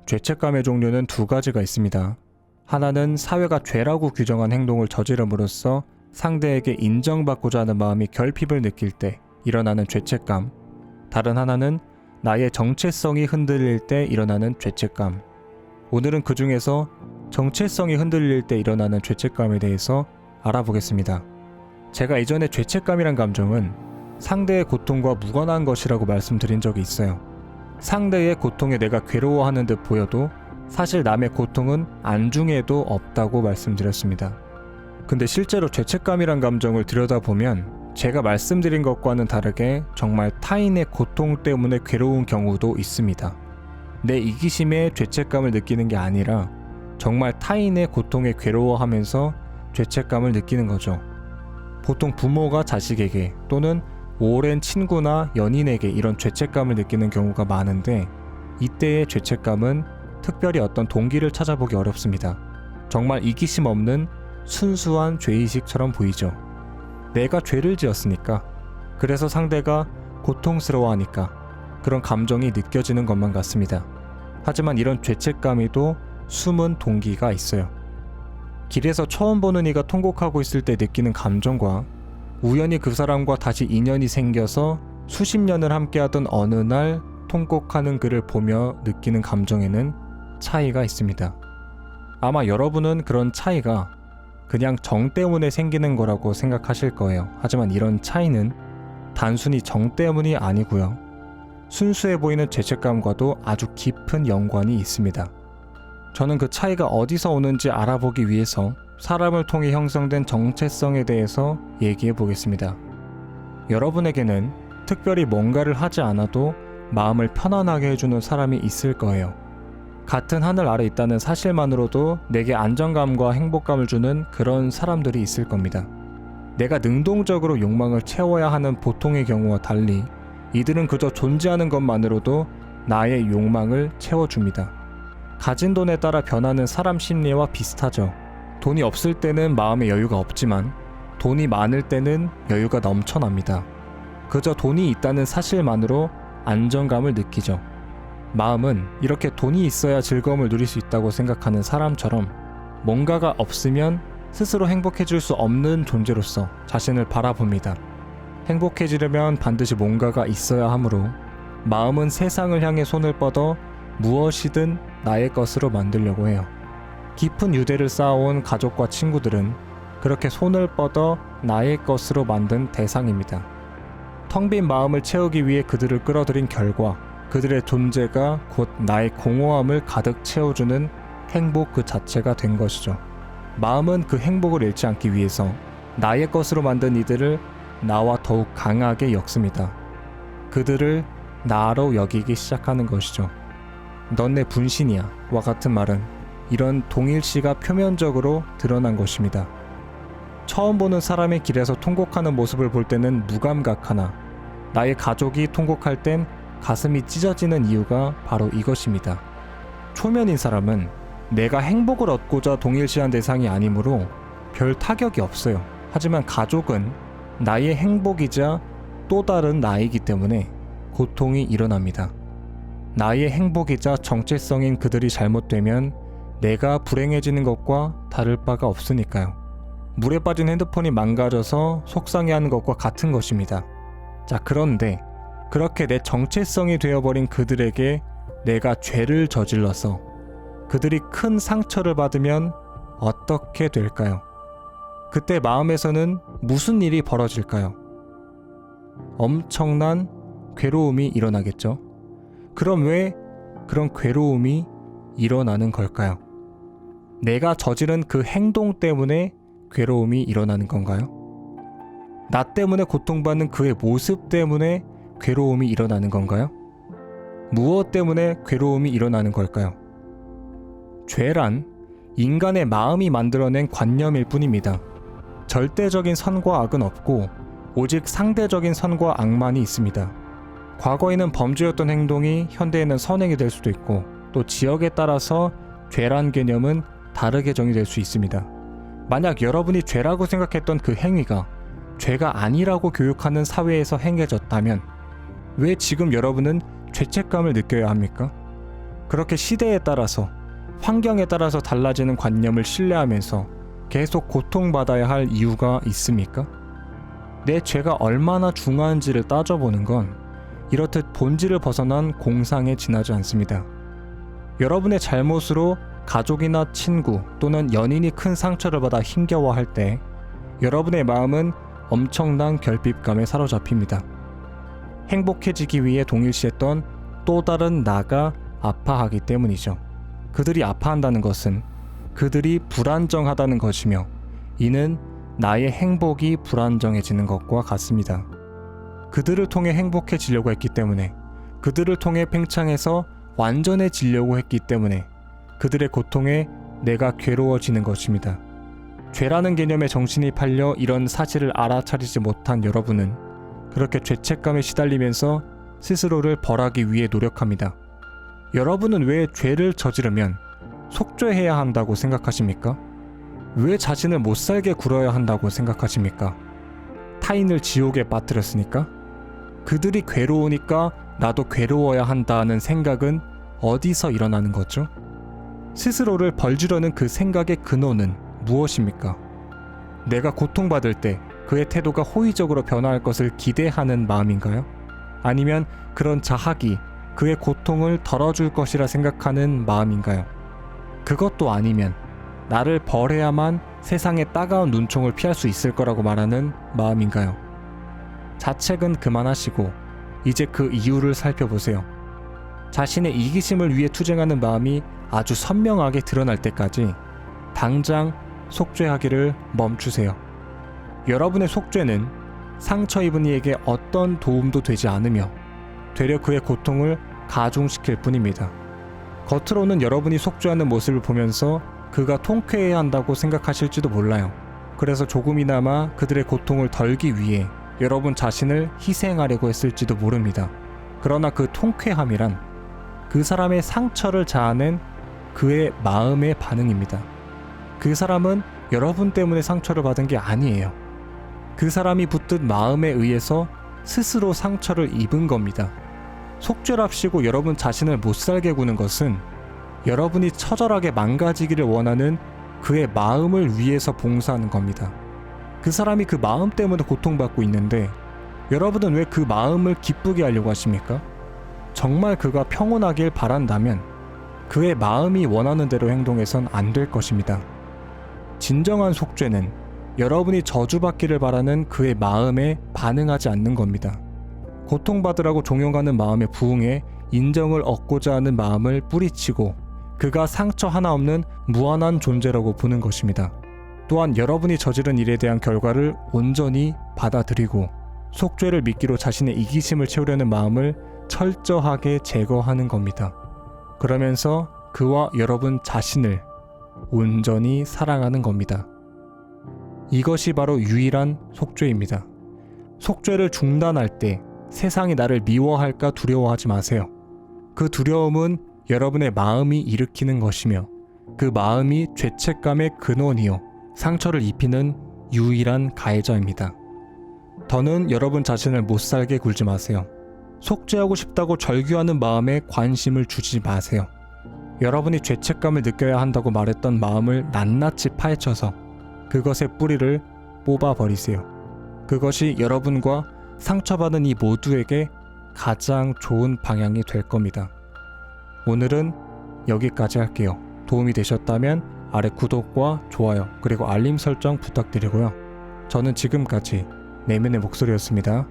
죄책감의 종류는 두 가지가 있습니다. 하나는 사회가 죄라고 규정한 행동을 저지름으로써 상대에게 인정받고자 하는 마음이 결핍을 느낄 때 일어나는 죄책감. 다른 하나는 나의 정체성이 흔들릴 때 일어나는 죄책감. 오늘은 그 중에서 정체성이 흔들릴 때 일어나는 죄책감에 대해서 알아보겠습니다. 제가 이전에 죄책감이란 감정은 상대의 고통과 무관한 것이라고 말씀드린 적이 있어요. 상대의 고통에 내가 괴로워하는 듯 보여도 사실 남의 고통은 안중에도 없다고 말씀드렸습니다. 근데 실제로 죄책감이란 감정을 들여다보면 제가 말씀드린 것과는 다르게 정말 타인의 고통 때문에 괴로운 경우도 있습니다. 내 이기심에 죄책감을 느끼는 게 아니라 정말 타인의 고통에 괴로워하면서 죄책감을 느끼는 거죠. 보통 부모가 자식에게 또는 오랜 친구나 연인에게 이런 죄책감을 느끼는 경우가 많은데 이때의 죄책감은 특별히 어떤 동기를 찾아보기 어렵습니다. 정말 이기심 없는 순수한 죄의식처럼 보이죠. 내가 죄를 지었으니까, 그래서 상대가 고통스러워하니까 그런 감정이 느껴지는 것만 같습니다. 하지만 이런 죄책감에도 숨은 동기가 있어요. 길에서 처음 보는 이가 통곡하고 있을 때 느끼는 감정과 우연히 그 사람과 다시 인연이 생겨서 수십 년을 함께하던 어느 날 통곡하는 그를 보며 느끼는 감정에는 차이가 있습니다. 아마 여러분은 그런 차이가 그냥 정 때문에 생기는 거라고 생각하실 거예요. 하지만 이런 차이는 단순히 정 때문이 아니고요. 순수해 보이는 죄책감과도 아주 깊은 연관이 있습니다. 저는 그 차이가 어디서 오는지 알아보기 위해서 사람을 통해 형성된 정체성에 대해서 얘기해 보겠습니다. 여러분에게는 특별히 뭔가를 하지 않아도 마음을 편안하게 해주는 사람이 있을 거예요. 같은 하늘 아래 있다는 사실만으로도 내게 안정감과 행복감을 주는 그런 사람들이 있을 겁니다. 내가 능동적으로 욕망을 채워야 하는 보통의 경우와 달리 이들은 그저 존재하는 것만으로도 나의 욕망을 채워줍니다. 가진 돈에 따라 변하는 사람 심리와 비슷하죠. 돈이 없을 때는 마음의 여유가 없지만 돈이 많을 때는 여유가 넘쳐납니다. 그저 돈이 있다는 사실만으로 안정감을 느끼죠. 마음은 이렇게 돈이 있어야 즐거움을 누릴 수 있다고 생각하는 사람처럼 뭔가가 없으면 스스로 행복해질 수 없는 존재로서 자신을 바라봅니다. 행복해지려면 반드시 뭔가가 있어야 하므로 마음은 세상을 향해 손을 뻗어 무엇이든 나의 것으로 만들려고 해요. 깊은 유대를 쌓아온 가족과 친구들은 그렇게 손을 뻗어 나의 것으로 만든 대상입니다. 텅 빈 마음을 채우기 위해 그들을 끌어들인 결과 그들의 존재가 곧 나의 공허함을 가득 채워주는 행복 그 자체가 된 것이죠. 마음은 그 행복을 잃지 않기 위해서 나의 것으로 만든 이들을 나와 더욱 강하게 엮습니다. 그들을 나로 여기기 시작하는 것이죠. 넌 내 분신이야 와 같은 말은 이런 동일시가 표면적으로 드러난 것입니다. 처음 보는 사람의 길에서 통곡하는 모습을 볼 때는 무감각하나 나의 가족이 통곡할 땐 가슴이 찢어지는 이유가 바로 이것입니다. 초면인 사람은 내가 행복을 얻고자 동일시한 대상이 아니므로 별 타격이 없어요. 하지만 가족은 나의 행복이자 또 다른 나이기 때문에 고통이 일어납니다. 나의 행복이자 정체성인 그들이 잘못되면 내가 불행해지는 것과 다를 바가 없으니까요. 물에 빠진 핸드폰이 망가져서 속상해하는 것과 같은 것입니다. 자, 그런데 그렇게 내 정체성이 되어버린 그들에게 내가 죄를 저질러서 그들이 큰 상처를 받으면 어떻게 될까요? 그때 마음에서는 무슨 일이 벌어질까요? 엄청난 괴로움이 일어나겠죠. 그럼 왜 그런 괴로움이 일어나는 걸까요? 내가 저지른 그 행동 때문에 괴로움이 일어나는 건가요? 나 때문에 고통받는 그의 모습 때문에 괴로움이 일어나는 건가요? 무엇 때문에 괴로움이 일어나는 걸까요? 죄란 인간의 마음이 만들어낸 관념일 뿐입니다. 절대적인 선과 악은 없고 오직 상대적인 선과 악만이 있습니다. 과거에는 범죄였던 행동이 현대에는 선행이 될 수도 있고 또 지역에 따라서 죄란 개념은 다르게 정의될 수 있습니다. 만약 여러분이 죄라고 생각했던 그 행위가 죄가 아니라고 교육하는 사회에서 행해졌다면 왜 지금 여러분은 죄책감을 느껴야 합니까? 그렇게 시대에 따라서, 환경에 따라서 달라지는 관념을 신뢰하면서 계속 고통받아야 할 이유가 있습니까? 내 죄가 얼마나 중요한지를 따져보는 건 이렇듯 본질을 벗어난 공상에 지나지 않습니다. 여러분의 잘못으로 가족이나 친구 또는 연인이 큰 상처를 받아 힘겨워할 때 여러분의 마음은 엄청난 결핍감에 사로잡힙니다. 행복해지기 위해 동일시했던 또 다른 나가 아파하기 때문이죠. 그들이 아파한다는 것은 그들이 불안정하다는 것이며, 이는 나의 행복이 불안정해지는 것과 같습니다. 그들을 통해 행복해지려고 했기 때문에, 그들을 통해 팽창해서 완전해지려고 했기 때문에 그들의 고통에 내가 괴로워지는 것입니다. 죄라는 개념에 정신이 팔려 이런 사실을 알아차리지 못한 여러분은 그렇게 죄책감에 시달리면서 스스로를 벌하기 위해 노력합니다. 여러분은 왜 죄를 저지르면 속죄해야 한다고 생각하십니까? 왜 자신을 못살게 굴어야 한다고 생각하십니까? 타인을 지옥에 빠뜨렸으니까? 그들이 괴로우니까 나도 괴로워야 한다는 생각은 어디서 일어나는 거죠? 스스로를 벌주려는 그 생각의 근원은 무엇입니까? 내가 고통받을 때 그의 태도가 호의적으로 변화할 것을 기대하는 마음인가요? 아니면 그런 자학이 그의 고통을 덜어줄 것이라 생각하는 마음인가요? 그것도 아니면 나를 벌해야만 세상의 따가운 눈총을 피할 수 있을 거라고 말하는 마음인가요? 자책은 그만하시고 이제 그 이유를 살펴보세요. 자신의 이기심을 위해 투쟁하는 마음이 아주 선명하게 드러날 때까지 당장 속죄하기를 멈추세요. 여러분의 속죄는 상처 입은 이에게 어떤 도움도 되지 않으며 되려 그의 고통을 가중시킬 뿐입니다. 겉으로는 여러분이 속죄하는 모습을 보면서 그가 통쾌해야 한다고 생각하실지도 몰라요. 그래서 조금이나마 그들의 고통을 덜기 위해 여러분 자신을 희생하려고 했을지도 모릅니다. 그러나 그 통쾌함이란 그 사람의 상처를 자아낸 그의 마음의 반응입니다. 그 사람은 여러분 때문에 상처를 받은 게 아니에요. 그 사람이 붙든 마음에 의해서 스스로 상처를 입은 겁니다. 속죄랍시고 여러분 자신을 못살게 구는 것은 여러분이 처절하게 망가지기를 원하는 그의 마음을 위해서 봉사하는 겁니다. 그 사람이 그 마음 때문에 고통받고 있는데 여러분은 왜 그 마음을 기쁘게 하려고 하십니까? 정말 그가 평온하길 바란다면 그의 마음이 원하는 대로 행동해선 안 될 것입니다. 진정한 속죄는 여러분이 저주받기를 바라는 그의 마음에 반응하지 않는 겁니다. 고통받으라고 종용하는 마음에 부응해 인정을 얻고자 하는 마음을 뿌리치고 그가 상처 하나 없는 무한한 존재라고 보는 것입니다. 또한 여러분이 저지른 일에 대한 결과를 온전히 받아들이고 속죄를 미끼로 자신의 이기심을 채우려는 마음을 철저하게 제거하는 겁니다. 그러면서 그와 여러분 자신을 온전히 사랑하는 겁니다. 이것이 바로 유일한 속죄입니다. 속죄를 중단할 때 세상이 나를 미워할까 두려워하지 마세요. 그 두려움은 여러분의 마음이 일으키는 것이며 그 마음이 죄책감의 근원이요 상처를 입히는 유일한 가해자입니다. 더는 여러분 자신을 못살게 굴지 마세요. 속죄하고 싶다고 절규하는 마음에 관심을 주지 마세요. 여러분이 죄책감을 느껴야 한다고 말했던 마음을 낱낱이 파헤쳐서 그것의 뿌리를 뽑아버리세요. 그것이 여러분과 상처받은 이 모두에게 가장 좋은 방향이 될 겁니다. 오늘은 여기까지 할게요. 도움이 되셨다면 아래 구독과 좋아요 그리고 알림 설정 부탁드리고요. 저는 지금까지 내면의 목소리였습니다.